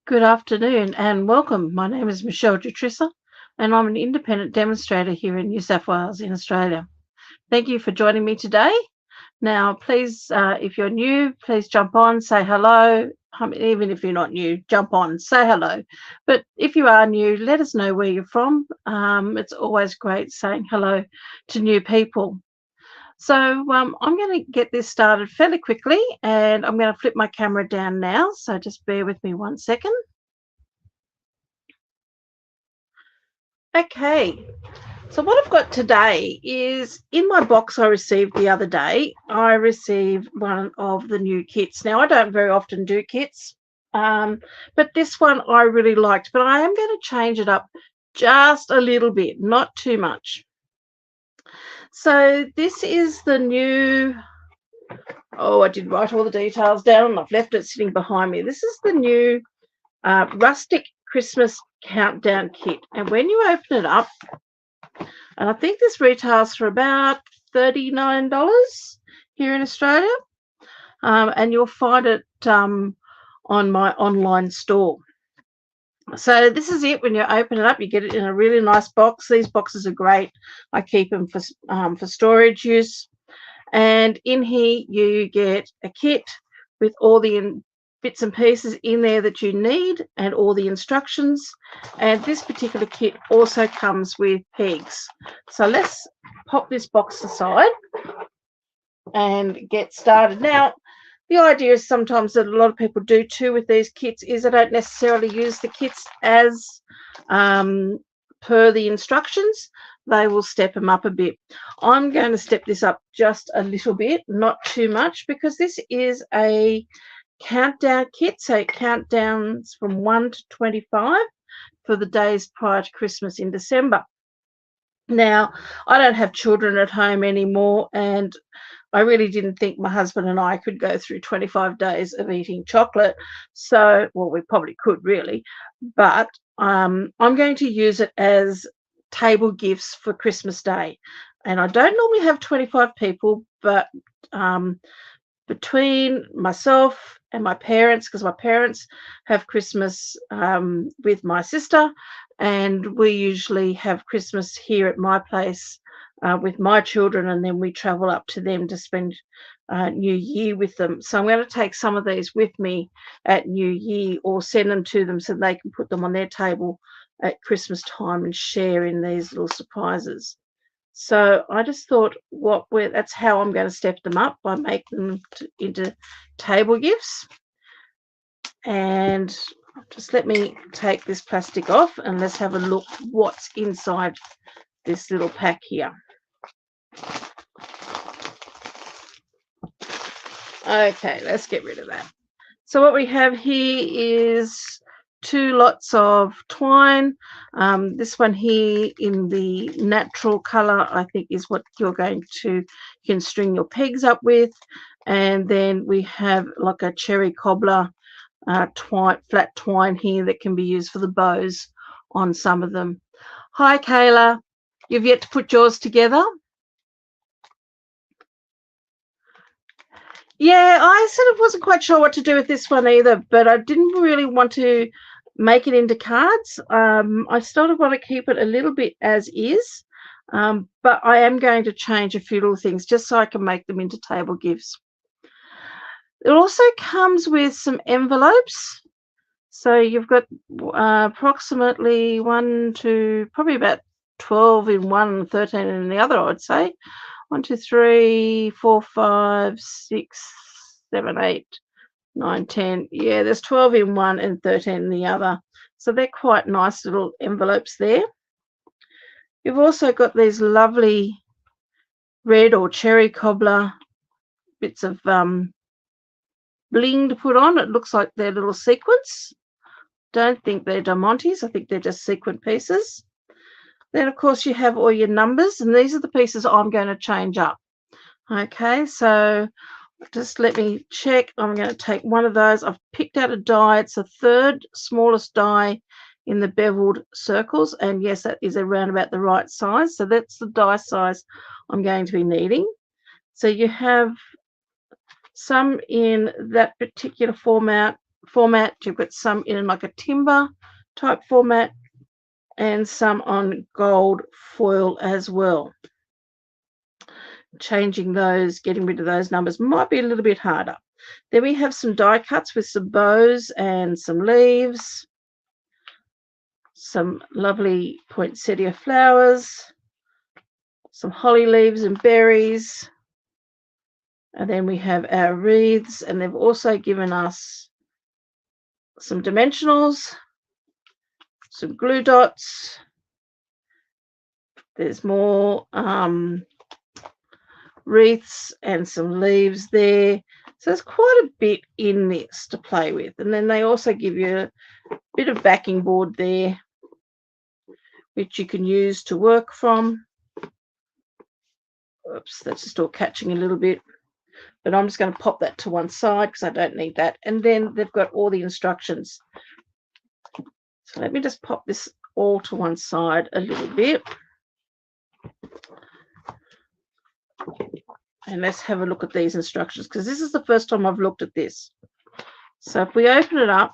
Good afternoon and welcome. My name is Michele and I'm an independent demonstrator here in New South Wales in Australia. Thank you for joining me today. Now, please, if you're new, please jump on, say hello. Even if you're not new, jump on, say hello. But if you are new, let us know where you're from. It's always great saying hello to new people. So I'm going to get this started fairly quickly and I'm going to flip my camera down now. So just bear with me 1 second. Okay, so what I've got today is in my box I received the other day. I received one of the new kits. Now, I don't very often do kits, but this one I really liked. But I am going to change it up just a little bit, not too much. So this is the new, I did write all the details down and I've left it sitting behind me. This is the new rustic Christmas countdown kit. And when you open it up, and I think this retails for about $39 here in Australia. And you'll find it on my online store. So this is it. When you open it up, you get it in a really nice box. These boxes are great. I keep them for storage use. And in here, you get a kit with all the bits and pieces in there that you need and all the instructions. And this particular kit also comes with pegs. So let's pop this box aside and get started. Now, the idea is sometimes that a lot of people do too with these kits is they don't necessarily use the kits as per the instructions. They will step them up a bit. I'm going to step this up just a little bit, not too much, because this is a countdown kit. So it countdowns from 1 to 25 for the days prior to Christmas in December. Now, I don't have children at home anymore, and I really didn't think my husband and I could go through 25 days of eating chocolate. So, well, we probably could really, but I'm going to use it as table gifts for Christmas Day. And I don't normally have 25 people, but between myself and my parents, because my parents have Christmas with my sister, and we usually have Christmas here at my place with my children, and then we travel up to them to spend New Year with them. So I'm going to take some of these with me at New Year or send them to them so they can put them on their table at Christmas time and share in these little surprises. So I just thought that's how I'm going to step them up, by making them into table gifts. And just let me take this plastic off and let's have a look what's inside this little pack here. Okay, let's get rid of that. So what we have here is 2 lots of twine. This one here in the natural color, I think, is what you can string your pegs up with. And then we have like a cherry cobbler flat twine here that can be used for the bows on some of them. Hi, Kayla. You've yet to put yours together? Yeah, I sort of wasn't quite sure what to do with this one either, but I didn't really want to make it into cards. I sort of want to keep it a little bit as is, but I am going to change a few little things just so I can make them into table gifts. It also comes with some envelopes. So you've got approximately probably about 12 in one and 13 in the other, I'd say. 1, 2, 3, 4, 5, 6, 7, 8, 9, 10. Yeah, there's 12 in one and 13 in the other. So they're quite nice little envelopes there. You've also got these lovely red or cherry cobbler bits of bling to put on. It looks like they're little sequins. Don't think they're diamantes. I think they're just sequin pieces. Then, of course, you have all your numbers, and these are the pieces I'm going to change up. Okay, so just let me check. I'm going to take one of those. I've picked out a die. It's the 3rd smallest die in the beveled circles, and yes, that is around about the right size. So that's the die size I'm going to be needing. So you have some in that particular format. You've got some in like a timber type format and some on gold foil as well. Changing those, getting rid of those numbers might be a little bit harder. Then we have some die cuts with some bows and some leaves, some lovely poinsettia flowers, some holly leaves and berries, and then we have our wreaths, and they've also given us some dimensionals, some glue dots. There's more wreaths and some leaves there. So there's quite a bit in this to play with. And then they also give you a bit of backing board there, which you can use to work from. Oops, that's just all catching a little bit. But I'm just going to pop that to one side because I don't need that. And then they've got all the instructions. So let me just pop this all to one side a little bit. And let's have a look at these instructions because this is the first time I've looked at this. So if we open it up,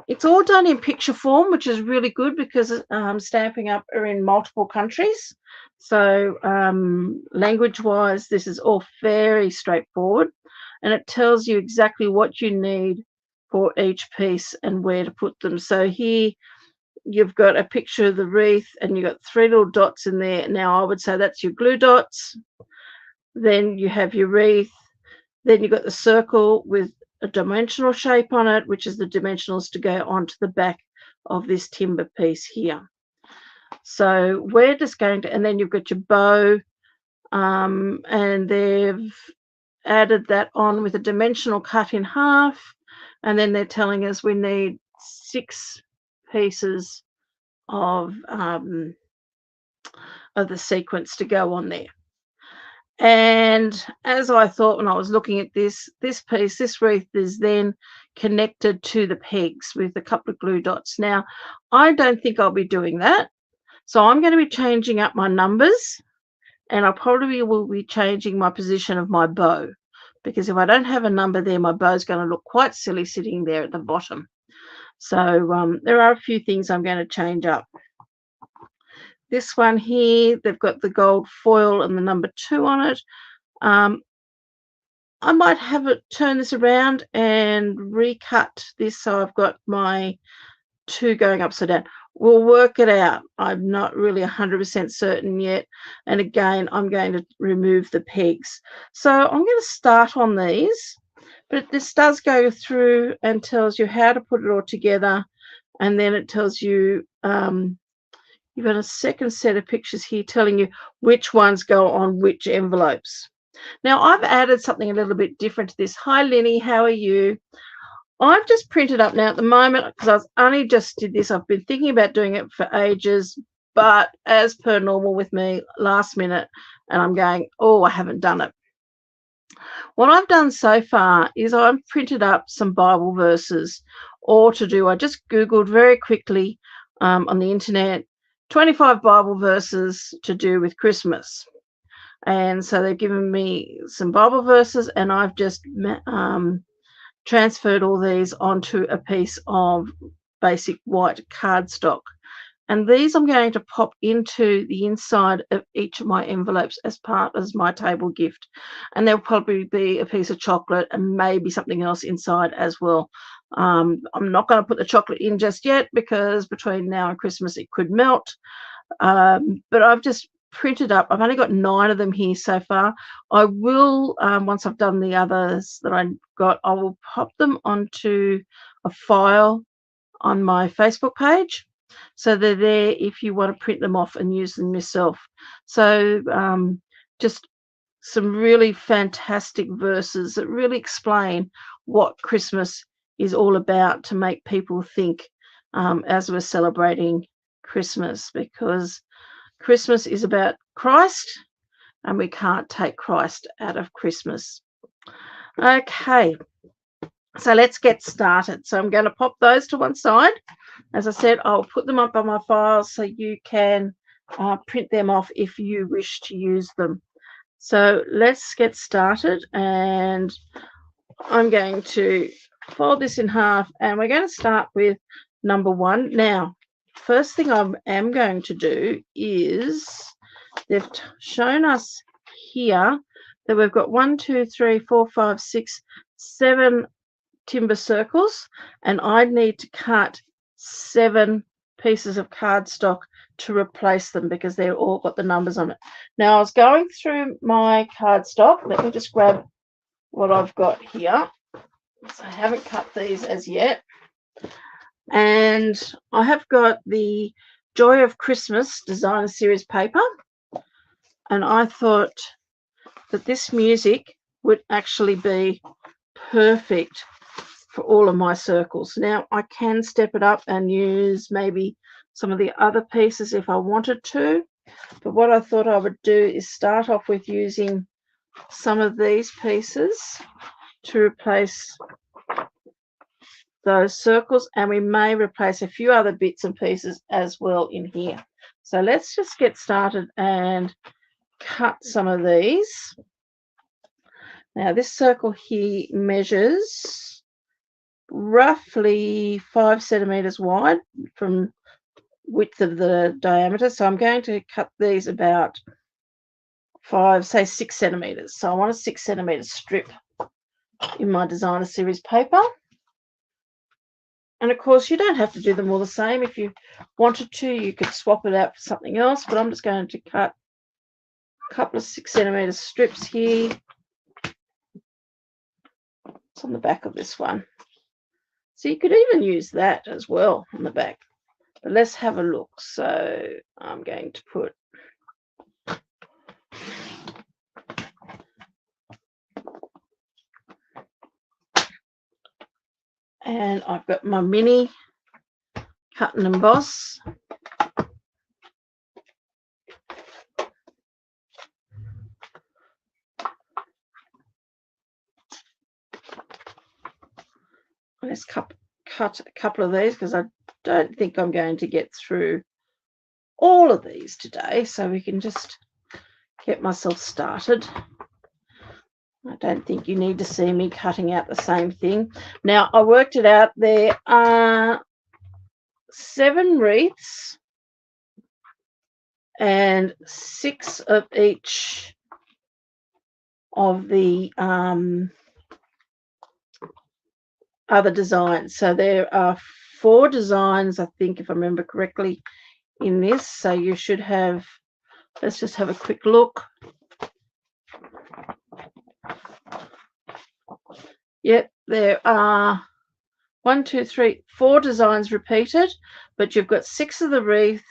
it's all done in picture form, which is really good because Stamping Up are in multiple countries. So language-wise, this is all very straightforward. And it tells you exactly what you need for each piece and where to put them. So here you've got a picture of the wreath and you've got 3 little dots in there. Now I would say that's your glue dots. Then you have your wreath. Then you've got the circle with a dimensional shape on it, which is the dimensionals to go onto the back of this timber piece here. So we're just going to, and then you've got your bow, and they've added that on with a dimensional cut in half, and then they're telling us we need 6 pieces of the sequence to go on there. And as I thought when I was looking at this piece, this wreath is then connected to the pegs with a couple of glue dots. Now, I don't think I'll be doing that. So I'm going to be changing up my numbers, and I probably will be changing my position of my bow, because if I don't have a number there, my bow's going to look quite silly sitting there at the bottom. So there are a few things I'm going to change up. This one here, they've got the gold foil and the number 2 on it. I might have it turn this around and recut this so I've got my 2 going upside down. We'll work it out. I'm not really 100% certain yet. And again, I'm going to remove the pegs. So I'm going to start on these, but this does go through and tells you how to put it all together. And then it tells you, you've got a second set of pictures here telling you which ones go on which envelopes. Now, I've added something a little bit different to this. Hi, Linny, how are you? I've just printed up now at the moment because I've only just did this. I've been thinking about doing it for ages, but as per normal with me, last minute, and I'm going, oh, I haven't done it. What I've done so far is I've printed up some Bible verses, or to do, I just Googled very quickly on the internet, 25 Bible verses to do with Christmas. And so they've given me some Bible verses, and I've just transferred all these onto a piece of basic white cardstock. And these I'm going to pop into the inside of each of my envelopes as my table gift. And there'll probably be a piece of chocolate and maybe something else inside as well. I'm not going to put the chocolate in just yet because between now and Christmas it could melt. But I've just printed up, I've only got 9 of them here so far. I will, once I've done the others that I got, I will pop them onto a file on my Facebook page, so they're there if you want to print them off and use them yourself. So just some really fantastic verses that really explain what Christmas is all about, to make people think as we're celebrating Christmas, because Christmas is about Christ and we can't take Christ out of Christmas. Okay, so let's get started. So I'm going to pop those to one side. As I said, I'll put them up on my files so you can print them off if you wish to use them. So let's get started, and I'm going to fold this in half, and we're going to start with number 1. Now, first thing I am going to do is they've shown us here that we've got 1, 2, 3, 4, 5, 6, 7 timber circles, and I need to cut 7 pieces of cardstock to replace them because they've all got the numbers on it. Now, I was going through my cardstock. Let me just grab what I've got here. So I haven't cut these as yet. And I have got the Joy of Christmas Designer Series paper. And I thought that this music would actually be perfect for all of my circles. Now, I can step it up and use maybe some of the other pieces if I wanted to. But what I thought I would do is start off with using some of these pieces to replace those circles, and we may replace a few other bits and pieces as well in here. So let's just get started and cut some of these. Now, this circle here measures roughly 5 centimeters wide from width of the diameter. So I'm going to cut these about 6 centimeters. So I want a 6 centimeter strip in my Designer Series paper. And of course, you don't have to do them all the same. If you wanted to, you could swap it out for something else, but I'm just going to cut a couple of 6 centimeter strips here. It's on the back of this one. So you could even use that as well on the back. But let's have a look. So I'm going to put and I've got my mini cut and emboss. Let's cut a couple of these because I don't think I'm going to get through all of these today, so we can just get myself started. I don't think you need to see me cutting out the same thing. Now, I worked it out. There are 7 wreaths and 6 of each of the other designs. So there are 4 designs, I think, if I remember correctly, in this. So you should have, let's just have a quick look. Yep, there are 1, 2, 3, 4 designs repeated, but you've got 6 of the wreath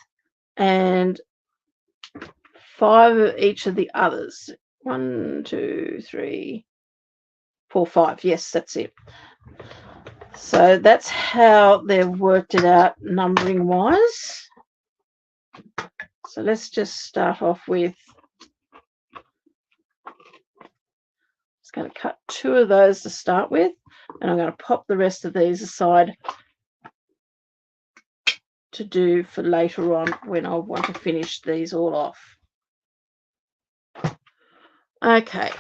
and 5 of each of the others. 1, 2, 3, 4, 5. Yes, that's it. So that's how they've worked it out numbering wise. So let's just start off with, just going to cut 2 of those to start with, and I'm going to pop the rest of these aside to do for later on when I want to finish these all off. Okay.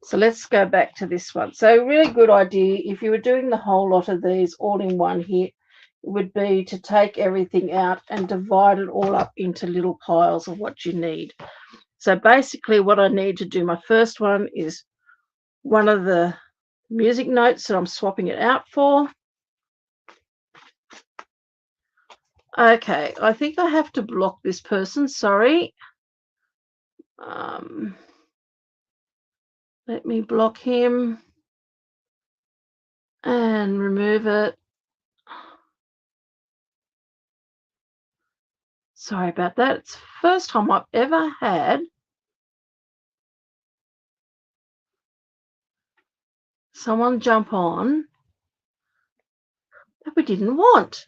So let's go back to this one. So really good idea, if you were doing the whole lot of these all in one hit, would be to take everything out and divide it all up into little piles of what you need. So basically what I need to do, my first one is one of the music notes that I'm swapping it out for. Okay, I think I have to block this person, sorry. Let me block him and remove it. Sorry about that. It's the first time I've ever had someone jump on that we didn't want.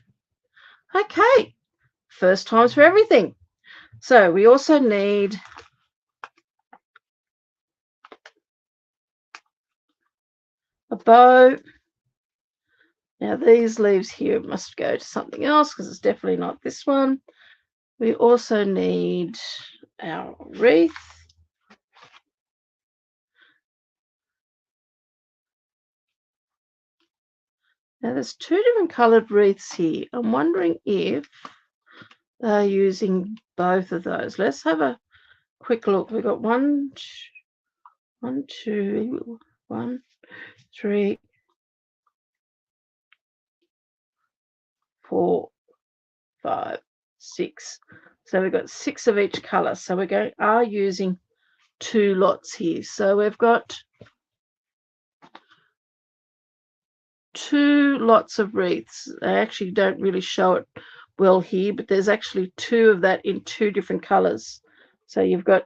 Okay, first times for everything. So we also need a bow. Now these leaves here must go to something else because it's definitely not this one. We also need our wreath. Now there's two different coloured wreaths here. I'm wondering if they're using both of those. Let's have a quick look. We've got 1, 2, 1, 3, 4, 5, 6. So we've got 6 of each colour. So we are using 2 lots here. So we've got 2 lots of wreaths. I actually don't really show it well here, but there's actually 2 of that in 2 different colours. So you've got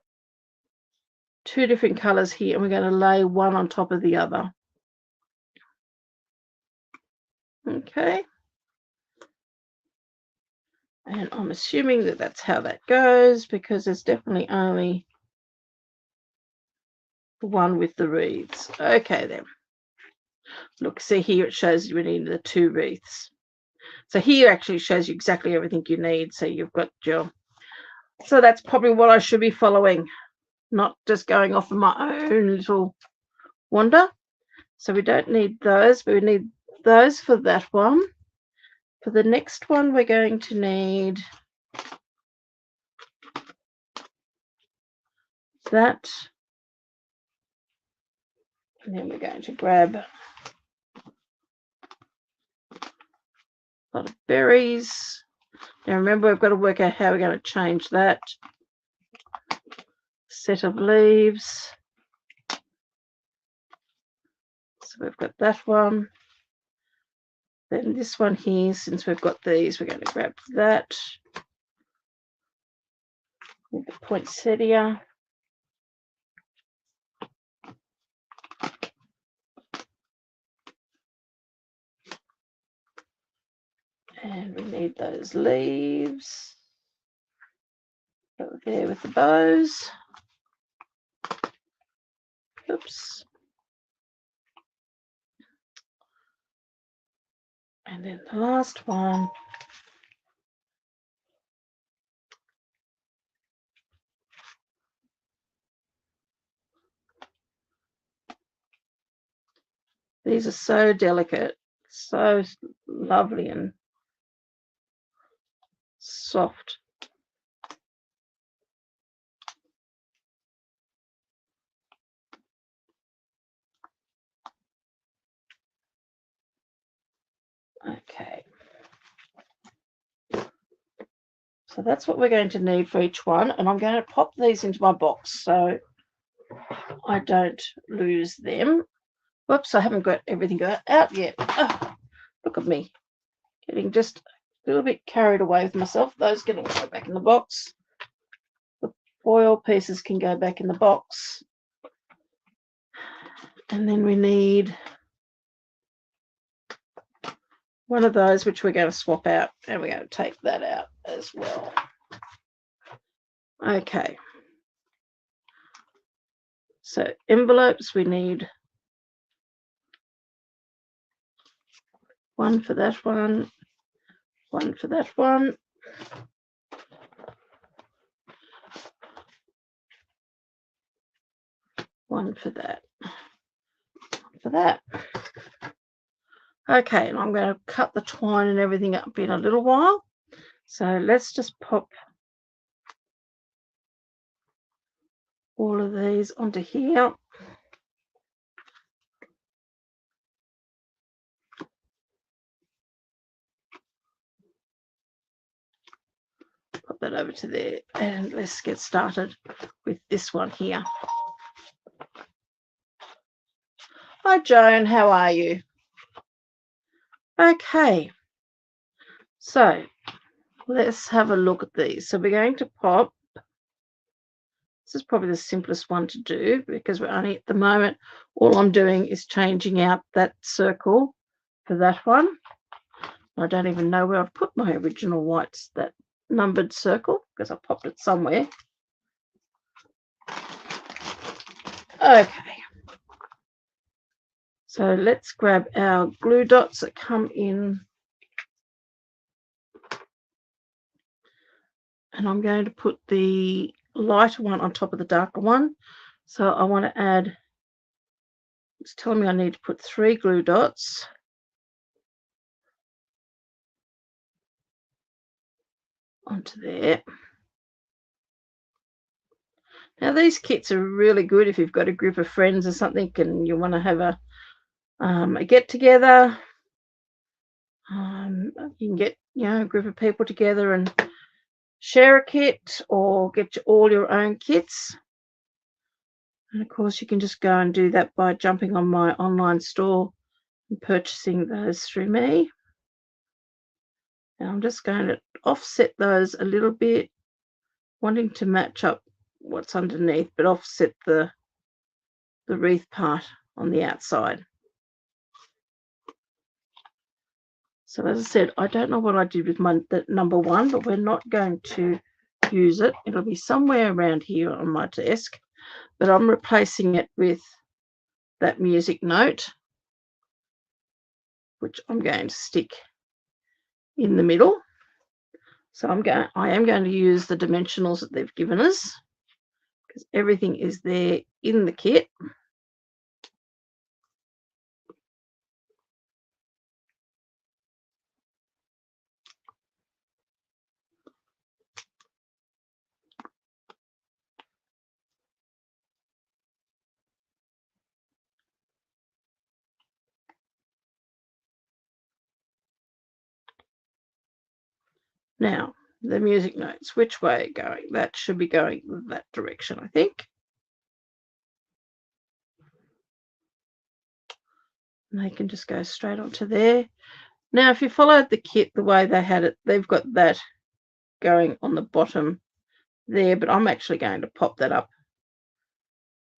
2 different colours here, and we're going to lay one on top of the other. Okay. And I'm assuming that that's how that goes, because there's definitely only the one with the wreaths. Okay then. Look, see here it shows you need the 2 wreaths. So here actually shows you exactly everything you need. So you've got your, so that's probably what I should be following, not just going off of my own little wander. So we don't need those, but we need those for that one. For the next one, we're going to need that. And then we're going to grab a lot of berries. Now remember, we've got to work out how we're going to change that. Set of leaves. So we've got that one. Then this one here, since we've got these, we're going to grab that. With the poinsettia. And we need those leaves. Over there with the bows. Oops. And then the last one. These are so delicate, so lovely and soft. Okay. So that's what we're going to need for each one. And I'm going to pop these into my box so I don't lose them. Whoops, I haven't got everything out yet. Oh, look at me. Getting just a little bit carried away with myself. Those can all go back in the box. The foil pieces can go back in the box. And then we need one of those, which we're going to swap out, and we're going to take that out as well. Okay. So envelopes, we need one for that one for that one. One for that. For that. Okay, and I'm going to cut the twine and everything up in a little while. So let's just pop all of these onto here. Pop that over to there, and let's get started with this one here. Hi Joan, how are you? Okay, so let's have a look at these. So we're going to pop, this is probably the simplest one to do because we're only at the moment, all I'm doing is changing out that circle for that one. I don't even know where I've put my original whites, that numbered circle, because I popped it somewhere. Okay. So let's grab our glue dots that come in. And I'm going to put the lighter one on top of the darker one. So I want to add, it's telling me I need to put 3 glue dots. onto there. Now these kits are really good if you've got a group of friends or something and you want to have a get together. You can get a group of people together and share a kit or get all your own kits. And of course you can just go and do that by jumping on my online store and purchasing those through me. Now I'm just going to offset those a little bit, wanting to match up what's underneath, but offset the wreath part on the outside. So as I said, I don't know what I did with the number 1, but we're not going to use it. It'll be somewhere around here on my desk, but I'm replacing it with that music note, which I'm going to stick in the middle. So I am going to use the dimensionals that they've given us because everything is there in the kit. Now, the music notes, which way are going? That should be going that direction, I think. And they can just go straight onto there. Now, if you followed the kit the way they had it, they've got that going on the bottom there, but I'm actually going to pop that up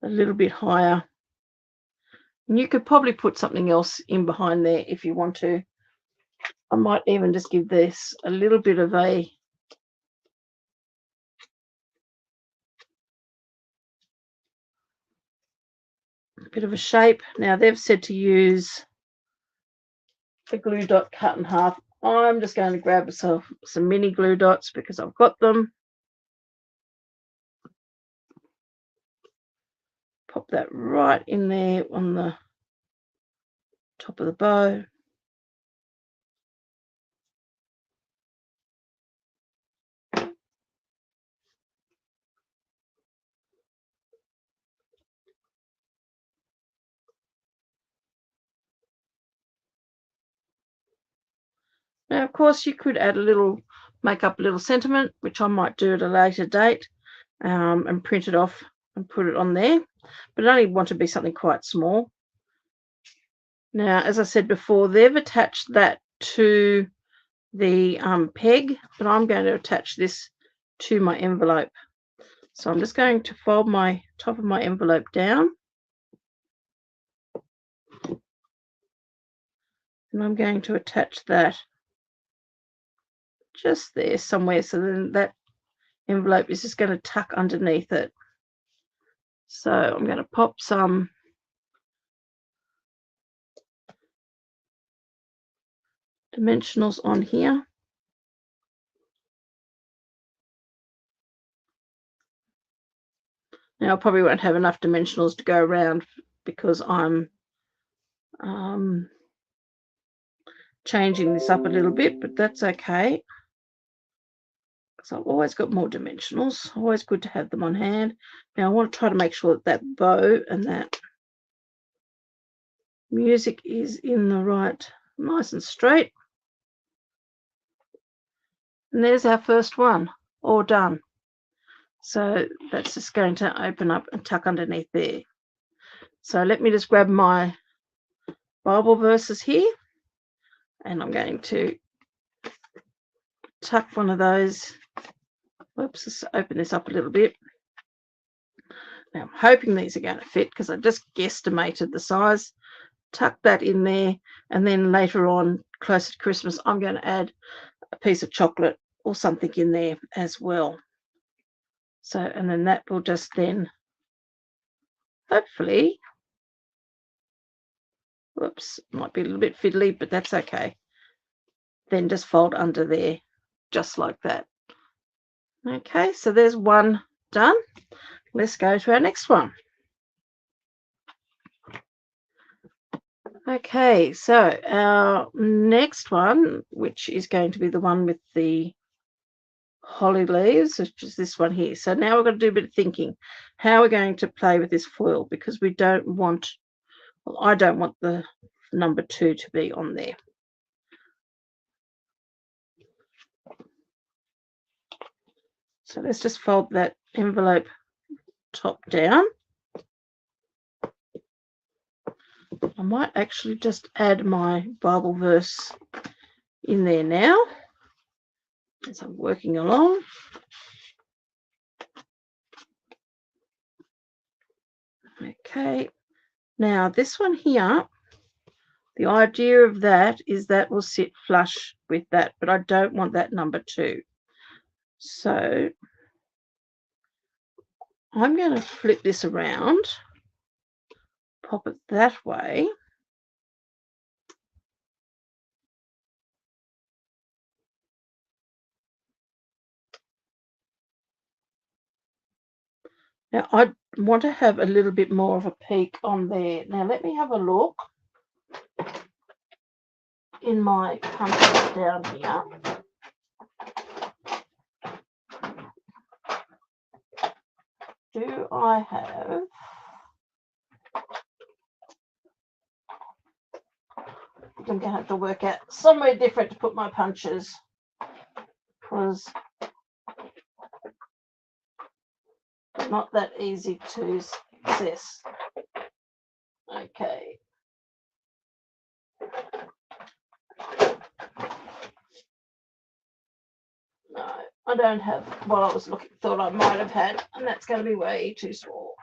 a little bit higher. And you could probably put something else in behind there if you want to. I might even just give this a little bit of a shape. Now they've said to use a glue dot cut in half. I'm just going to grab myself some mini glue dots because I've got them. Pop that right in there on the top of the bow. Now, of course, you could add make up a little sentiment, which I might do at a later date, and print it off and put it on there. But I only want to be something quite small. Now, as I said before, they've attached that to the peg, but I'm going to attach this to my envelope. So I'm just going to fold my top of my envelope down. And I'm going to attach that just there somewhere, so then that envelope is just going to tuck underneath it. So I'm going to pop some dimensionals on here. Now I probably won't have enough dimensionals to go around because I'm changing this up a little bit, but that's okay. So I've always got more dimensionals. Always good to have them on hand. Now I want to try to make sure that that bow and that music is in the right, nice and straight. And there's our first one, all done. So that's just going to open up and tuck underneath there. So let me just grab my Bible verses here, and I'm going to tuck one of those. Whoops, let's open this up a little bit. Now I'm hoping these are going to fit because I just guesstimated the size. Tuck that in there, and then later on, closer to Christmas, I'm going to add a piece of chocolate or something in there as well. So, and then that will just then hopefully, whoops, might be a little bit fiddly, but that's okay. Then just fold under there, just like that. Okay, so there's one done. Let's go to our next one. Okay, so our next one, which is going to be the one with the holly leaves, which is this one here. So now we've got to do a bit of thinking. How we're going to play with this foil, because we don't want, well, I don't want the number 2 to be on there. So let's just fold that envelope top down. I might actually just add my Bible verse in there now as I'm working along. Okay, now this one here, the idea of that is that will sit flush with that, but I don't want that number 2. So I'm going to flip this around, pop it that way. Now I want to have a little bit more of a peak on there. Now let me have a look in my punches down here. Do I have, I'm going to have to work out somewhere different to put my punches, because they're not that easy to access. Okay. No, I don't have what I was thought I might have had, and that's going to be way too small.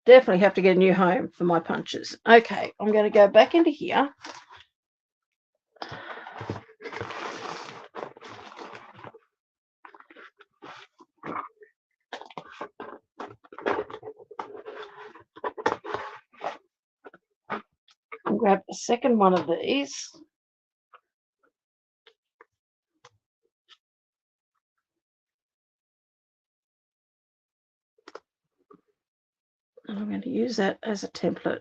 Definitely have to get a new home for my punches. Okay, I'm going to go back into here. And grab the second one of these. And I'm going to use that as a template.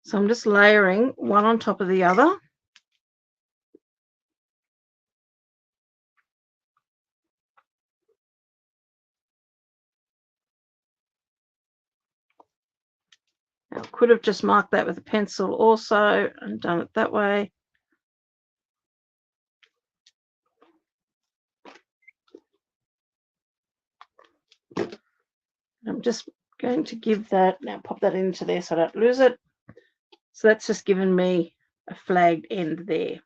So I'm just layering one on top of the other. Now, I could have just marked that with a pencil also and done it that way. I'm just going to give that, now pop that into there so I don't lose it. So that's just given me a flagged end there.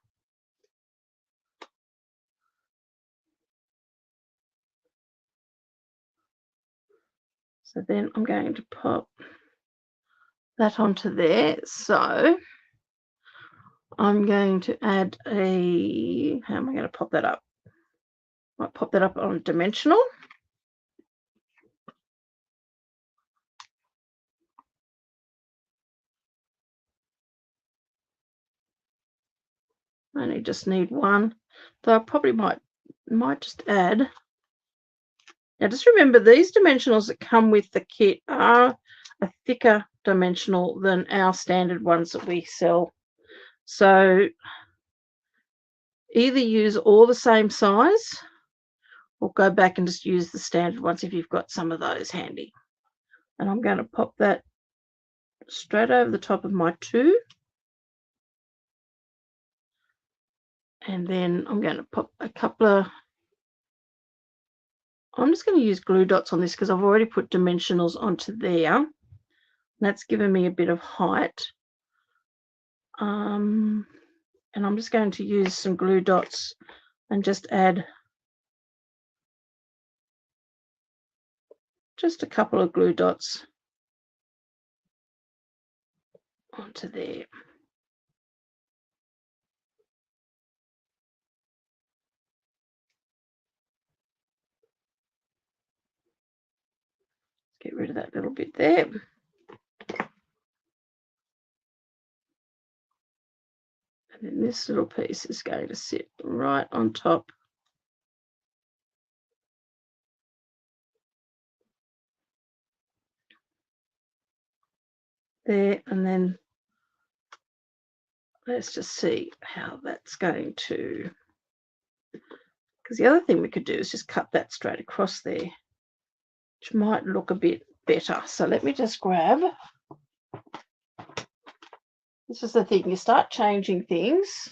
So then I'm going to pop that onto there. So I'm going to add a, how am I going to pop that up? I might pop that up on dimensional. I only just need one, though I probably might just add. Now just remember, these dimensionals that come with the kit are a thicker dimensional than our standard ones that we sell. So either use all the same size or go back and just use the standard ones if you've got some of those handy. And I'm going to pop that straight over the top of my 2. And then I'm going to pop a couple of, I'm just going to use glue dots on this because I've already put dimensionals onto there. And that's given me a bit of height. And I'm just going to use some glue dots and just add just a couple of glue dots onto there. Get rid of that little bit there. And then this little piece is going to sit right on top there, and then let's just see how that's going to, because the other thing we could do is just cut that straight across there, which might look a bit better. So let me just grab, this is the thing, you start changing things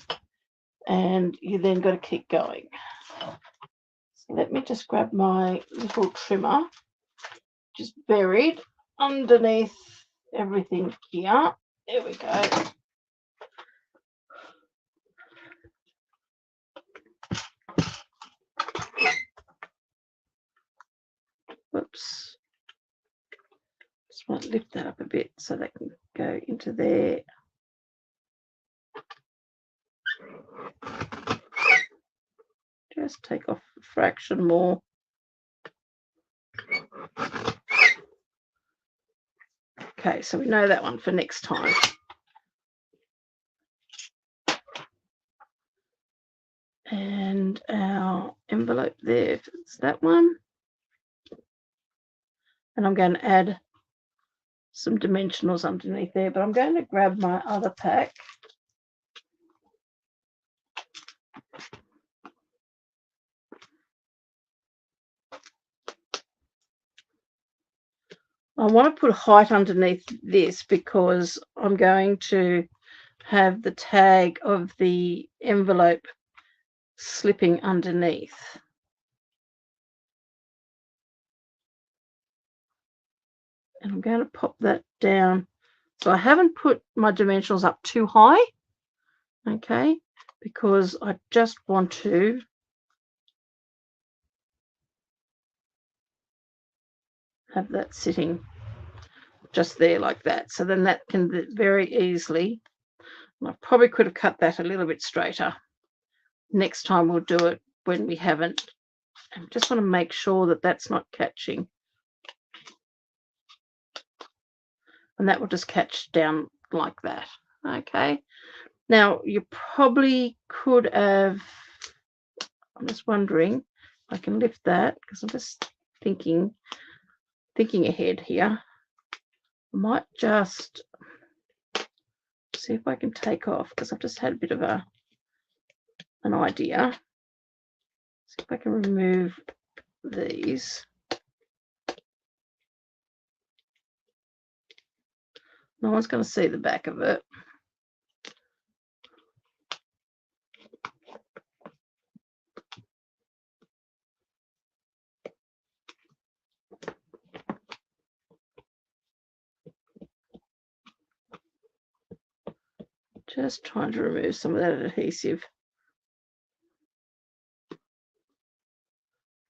and you then got to keep going. So let me just grab my little trimmer, just buried underneath everything here. There we go. Whoops. Just want to lift that up a bit so that can go into there. Just take off a fraction more. Okay, so we know that one for next time. And our envelope there, it's that one. And I'm going to add some dimensionals underneath there, but I'm going to grab my other pack. I want to put a height underneath this because I'm going to have the tag of the envelope slipping underneath. And I'm going to pop that down. So I haven't put my dimensionals up too high, okay, because I just want to have that sitting just there like that. So then that can very easily, I probably could have cut that a little bit straighter. Next time we'll do it when we haven't. I just want to make sure that that's not catching. And that will just catch down like that. Okay. Now you probably could have, I'm just wondering if I can lift that because I'm just thinking ahead here. I might just see if I can take off because I've just had a bit of an idea. See if I can remove these. No one's going to see the back of it. Just trying to remove some of that adhesive.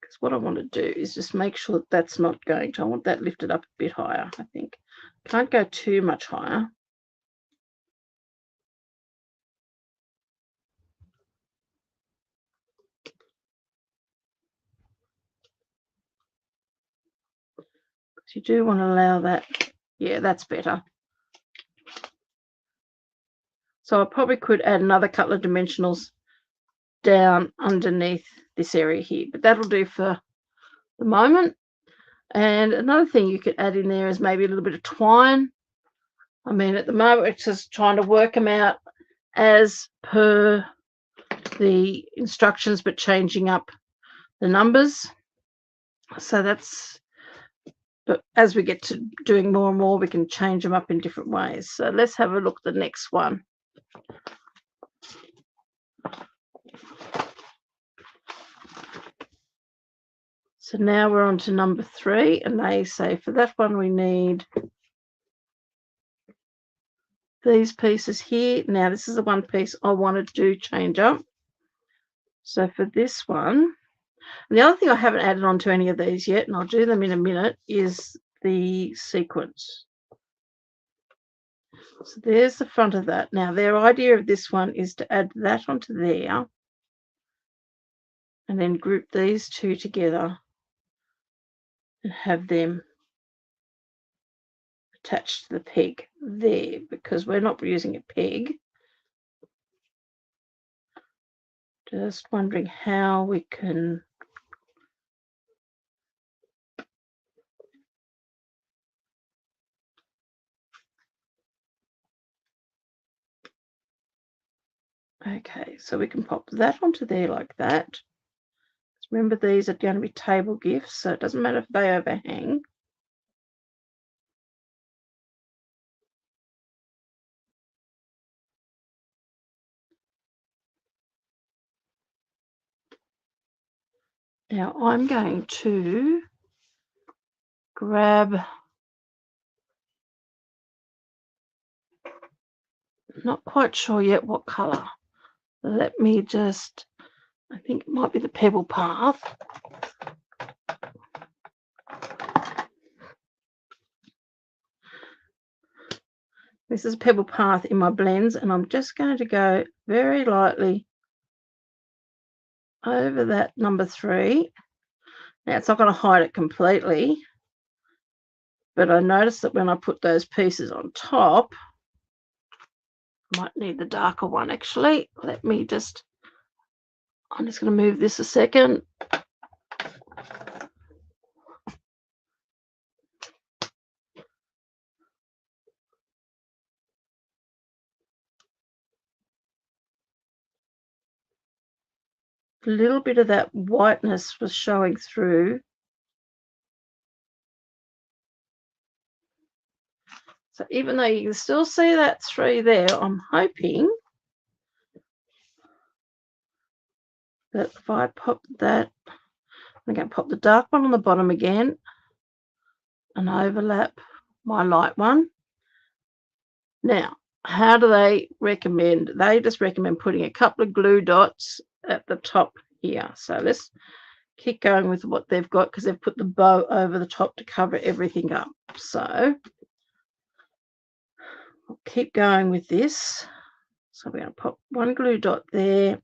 Because what I want to do is just make sure that that's not going to, I want that lifted up a bit higher, I think. Can't go too much higher. Because you do want to allow that. Yeah, that's better. So I probably could add another couple of dimensionals down underneath this area here, but that'll do for the moment. And another thing you could add in there is maybe a little bit of twine. I mean, at the moment, it's just trying to work them out as per the instructions, but changing up the numbers. So that's, but as we get to doing more and more, we can change them up in different ways. So let's have a look at the next one. So now we're on to number 3, and they say for that one we need these pieces here. Now this is the one piece I want to do change up. So for this one, and the other thing I haven't added on to any of these yet, and I'll do them in a minute, is the sequence. So there's the front of that. Now their idea of this one is to add that onto there and then group these two together and have them attached to the peg there, because we're not using a peg. Just wondering how we can Okay, so we can pop that onto there like that. Remember, these are going to be table gifts, so it doesn't matter if they overhang. Now I'm going to grab, not quite sure yet what colour. Let me just, I think it might be the Pebble Path. This is Pebble Path in my blends, and I'm just going to go very lightly over that number 3. Now it's not going to hide it completely, but I noticed that when I put those pieces on top, I might need the darker one actually. I'm just going to move this a second. A little bit of that whiteness was showing through. So even though you can still see that 3 there, I'm hoping that if I pop that, I'm going to pop the dark one on the bottom again and overlap my light one. Now, how do they recommend? They just recommend putting a couple of glue dots at the top here. So let's keep going with what they've got, because they've put the bow over the top to cover everything up. So I'll keep going with this. So we're going to pop one glue dot there,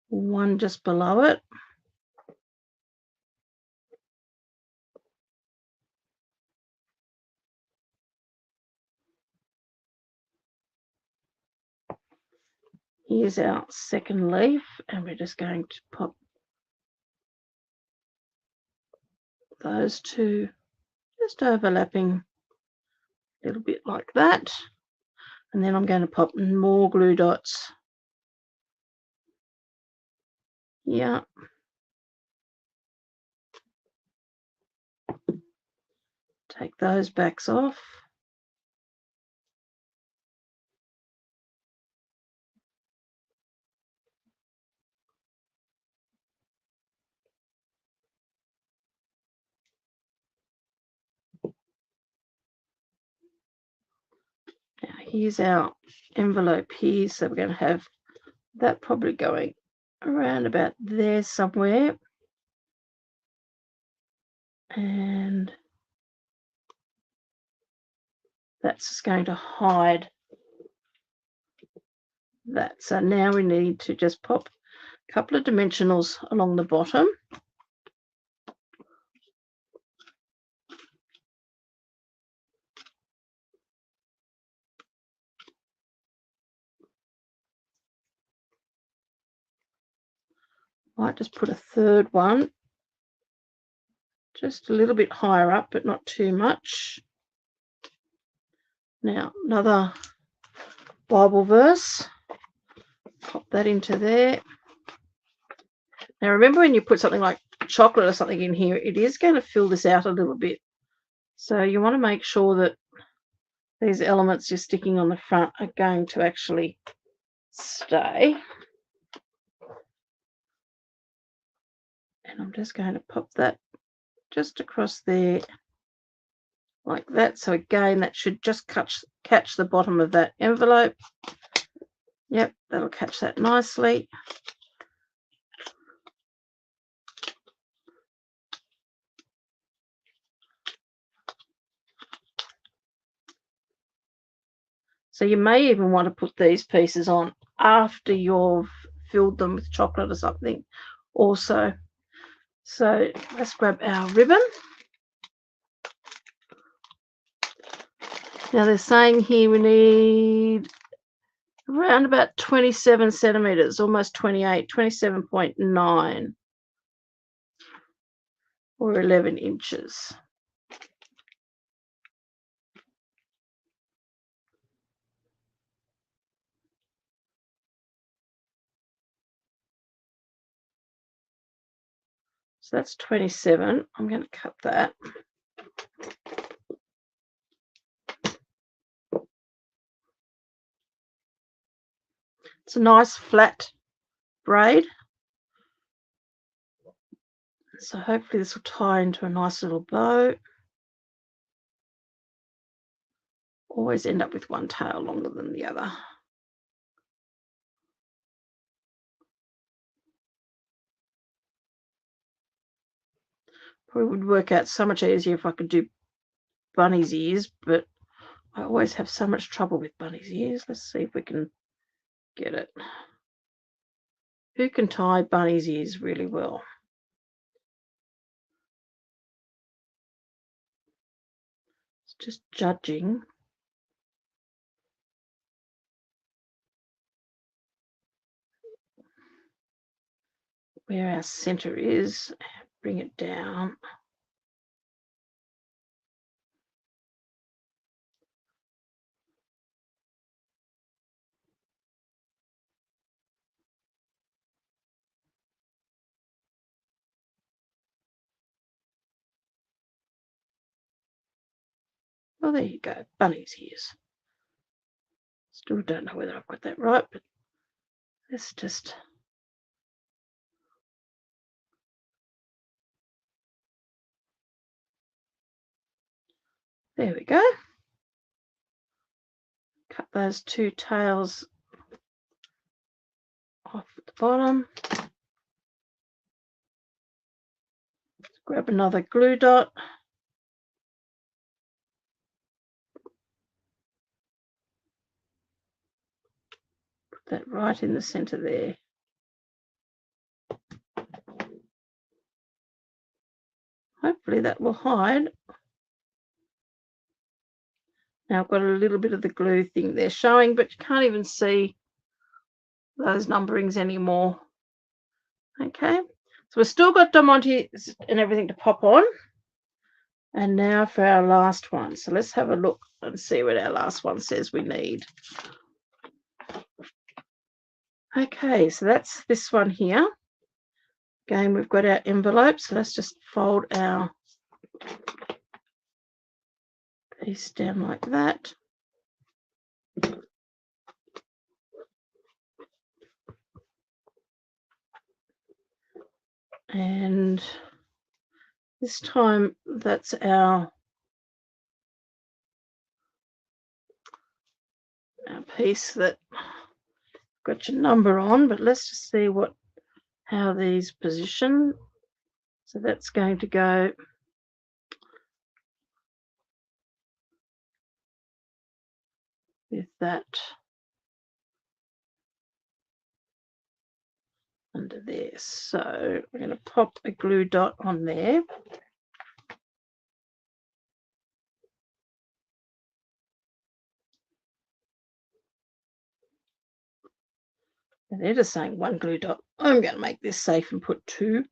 one just below it. Here's our second leaf, and we're just going to pop those 2 just overlapping a little bit like that. And then I'm going to pop more glue dots here. Take those backs off. Now here's our envelope here, so we're going to have that probably going around about there somewhere. And that's just going to hide that. So now we need to just pop a couple of dimensionals along the bottom. Might just put a third one just a little bit higher up, but not too much. Now another Bible verse, pop that into there. Now remember, when you put something like chocolate or something in here, it is going to fill this out a little bit. So you want to make sure that these elements you're sticking on the front are going to actually stay. And I'm just going to pop that just across there like that. So again, that should just catch the bottom of that envelope. Yep, that'll catch that nicely. So you may even want to put these pieces on after you've filled them with chocolate or something also. So let's grab our ribbon. Now they're saying here we need around about 27 centimetres, almost 28, 27.9 or 11 inches. So that's 27. I'm going to cut that. It's a nice flat braid. So hopefully this will tie into a nice little bow. Always end up with one tail longer than the other. Probably would work out so much easier if I could do bunny's ears, but I always have so much trouble with bunny's ears. Let's see if we can get it. Who can tie bunny's ears really well? It's just judging. Where our center is, bring it down. Well, there you go, bunny's ears. Still don't know whether I've got that right, but let's just... There we go. Cut those two tails off at the bottom. Grab another glue dot. Put that right in the center there. Hopefully that will hide. Now I've got a little bit of the glue thing there showing, but you can't even see those numberings anymore. Okay, so we've still got diamantes and everything to pop on. And now for our last one. So let's have a look and see what our last one says we need. Okay, so that's this one here. Again, we've got our envelope, so let's just fold our piece down like that. And this time that's our piece that got your number on, but let's just see how these position. So that's going to go with that under there. So we're going to pop a glue dot on there. And they're just saying one glue dot. I'm going to make this safe and put two.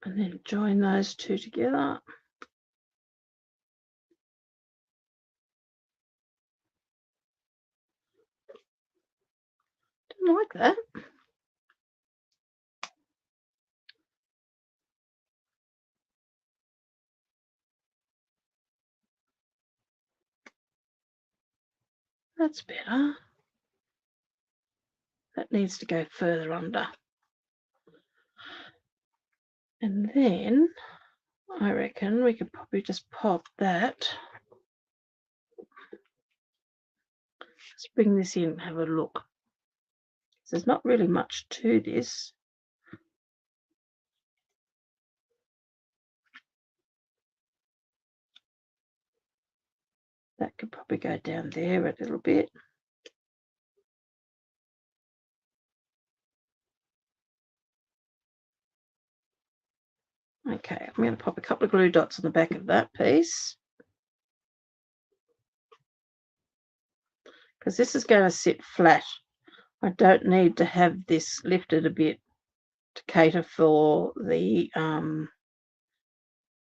And then join those two together. Didn't like that. That's better. That needs to go further under. And then I reckon we could probably just pop that. Let's bring this in and have a look. There's not really much to this. That could probably go down there a little bit. Okay, I'm going to pop a couple of glue dots on the back of that piece, because this is going to sit flat. I don't need to have this lifted a bit to cater for the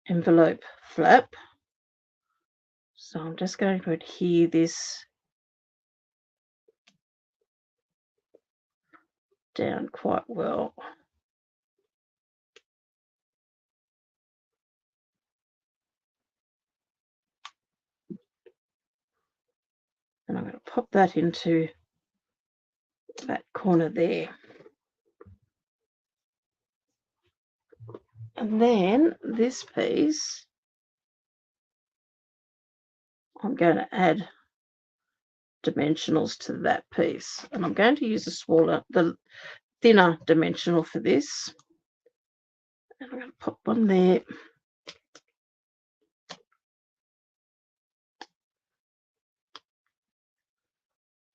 envelope flap. So I'm just going to adhere this down quite well. And I'm going to pop that into that corner there. And then this piece, I'm going to add dimensionals to that piece. And I'm going to use the thinner dimensional for this. And I'm going to pop one there.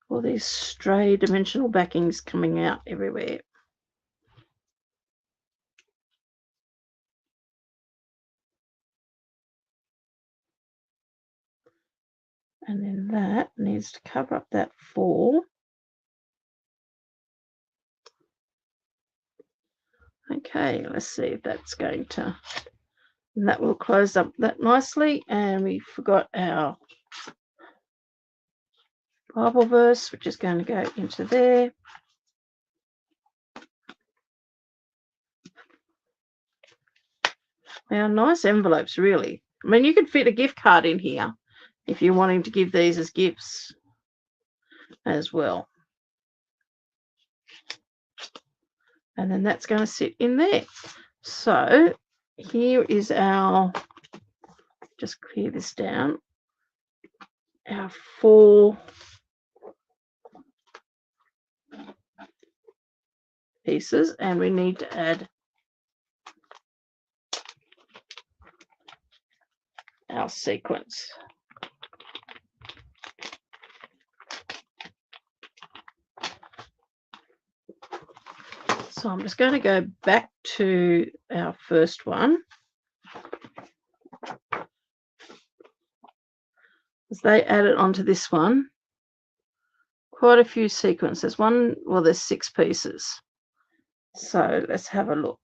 All these stray dimensional backings coming out everywhere. And then that needs to cover up that 4. Okay, let's see if that's going to, and that will close up that nicely. And we forgot our Bible verse, which is going to go into there. Now, nice envelopes, really. I mean, you could fit a gift card in here if you're wanting to give these as gifts as well. And then that's going to sit in there. So here is our, just clear this down, our 4 pieces, and we need to add our sequence. So I'm just going to go back to our first one. As they added onto this one, quite a few sequences. There's 6 pieces. So let's have a look.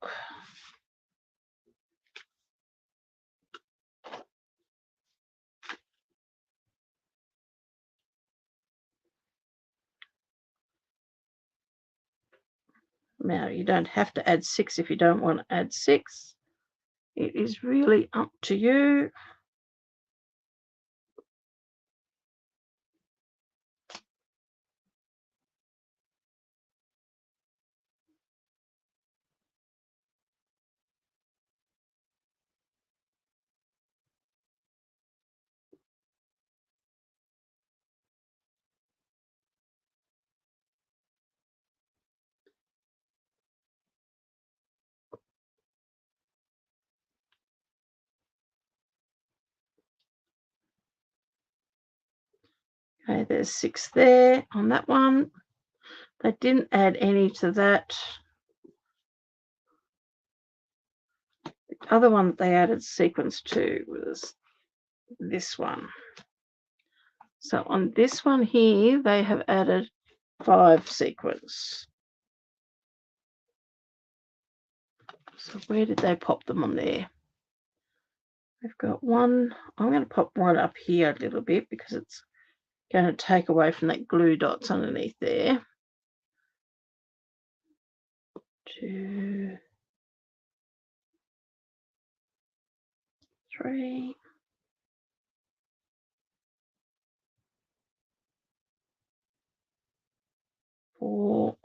Now, you don't have to add 6 if you don't want to add 6. It is really up to you. Okay, there's 6 there on that one. They didn't add any to that. The other one that they added sequence to was this one. So on this one here, they have added 5 sequence. So where did they pop them on there? They've got one. I'm going to pop one up here a little bit because it's going to take away from that glue dots underneath there. 2, 3. 4.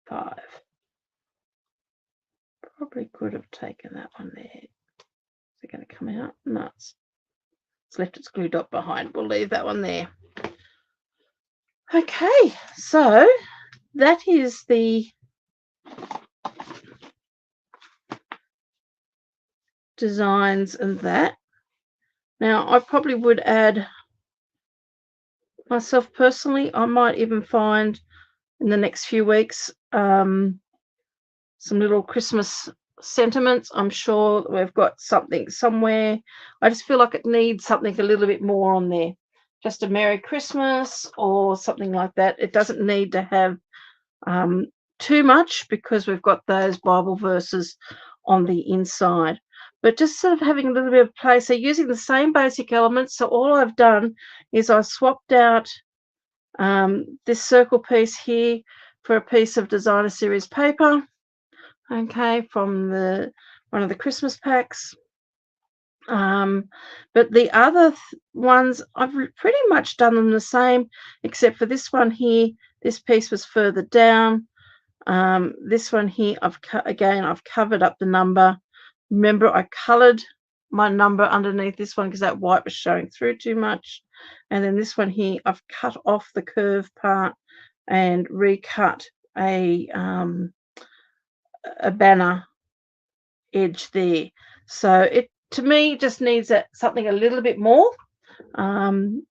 5. Probably could have taken that one there. Is it going to come out? No, it's left its glue dot behind. We'll leave that one there. Okay, so that is the designs and that. Now, I probably would add, myself personally, I might even find in the next few weeks some little Christmas sentiments. I'm sure that we've got something somewhere. I just feel like it needs something a little bit more on there. Just a Merry Christmas or something like that. It doesn't need to have too much because we've got those Bible verses on the inside. But just sort of having a little bit of play. So using the same basic elements. So all I've done is I swapped out this circle piece here for a piece of designer series paper. Okay, from one of the Christmas packs. But the other ones, I've pretty much done them the same, except for this one here. This piece was further down. This one here, I've covered up the number. Remember, I coloured my number underneath this one because that white was showing through too much. And then this one here, I've cut off the curve part and recut a banner edge there. So it, to me, just needs something a little bit more. I'm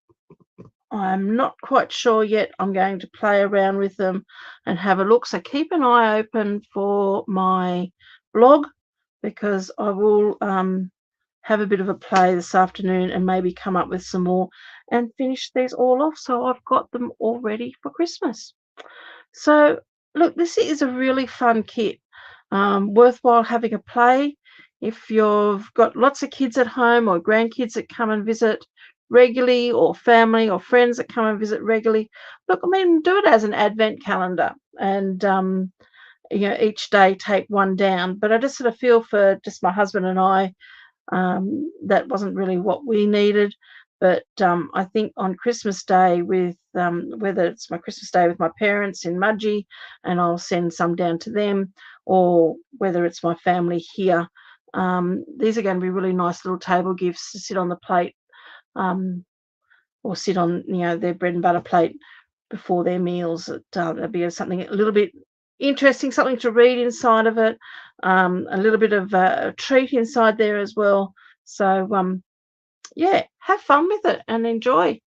not quite sure yet. I'm going to play around with them and have a look. So keep an eye open for my blog, because I will have a bit of a play this afternoon and maybe come up with some more and finish these all off. So I've got them all ready for Christmas. So look, this is a really fun kit. Worthwhile having a play. If you've got lots of kids at home or grandkids that come and visit regularly, or family or friends that come and visit regularly, look, I mean, do it as an advent calendar and each day take one down. But I just sort of feel for just my husband and I, that wasn't really what we needed. But I think on Christmas Day, with whether it's my Christmas Day with my parents in Mudgee and I'll send some down to them, or whether it's my family here, these are going to be really nice little table gifts to sit on the plate, or sit on their bread and butter plate before their meals. There'll be something a little bit interesting, something to read inside of it, a little bit of a treat inside there as well. So yeah, have fun with it and enjoy.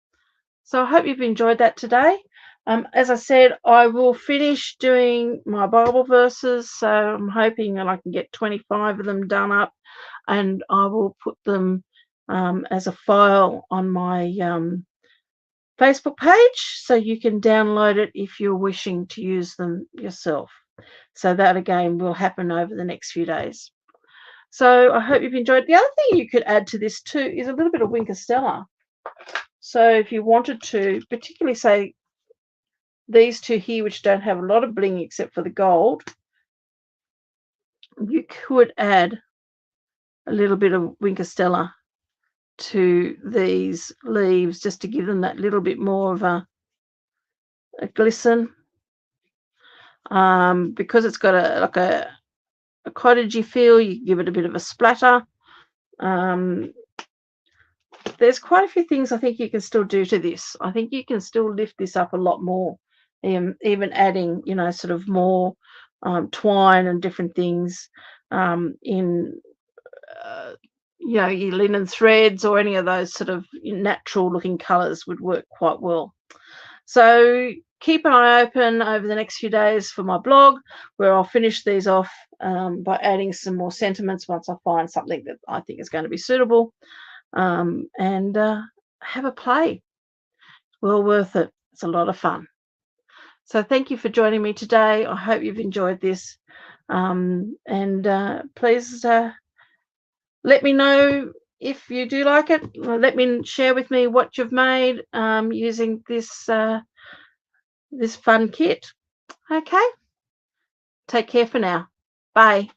So I hope you've enjoyed that today. As I said, I will finish doing my Bible verses, so I'm hoping that I can get 25 of them done up, and I will put them as a file on my Facebook page, so you can download it if you're wishing to use them yourself. So that again will happen over the next few days. So I hope you've enjoyed. The other thing you could add to this too is a little bit of Winker Stella. So if you wanted to, particularly say these two here, which don't have a lot of bling except for the gold, you could add a little bit of Winker Stella to these leaves just to give them that little bit more of a glisten. Because it's got a cottagey feel, you can give it a bit of a splatter. There's quite a few things I think you can still do to this. I think you can still lift this up a lot more, even adding, sort of more twine and different things in, your linen threads or any of those sort of natural looking colours would work quite well. So keep an eye open over the next few days for my blog, where I'll finish these off by adding some more sentiments once I find something that I think is going to be suitable, and have a play. Well worth it. It's a lot of fun. So thank you for joining me today. I hope you've enjoyed this, and please let me know if you do like it. Let me share with me what you've made using this this fun kit. Okay, take care for now. Bye.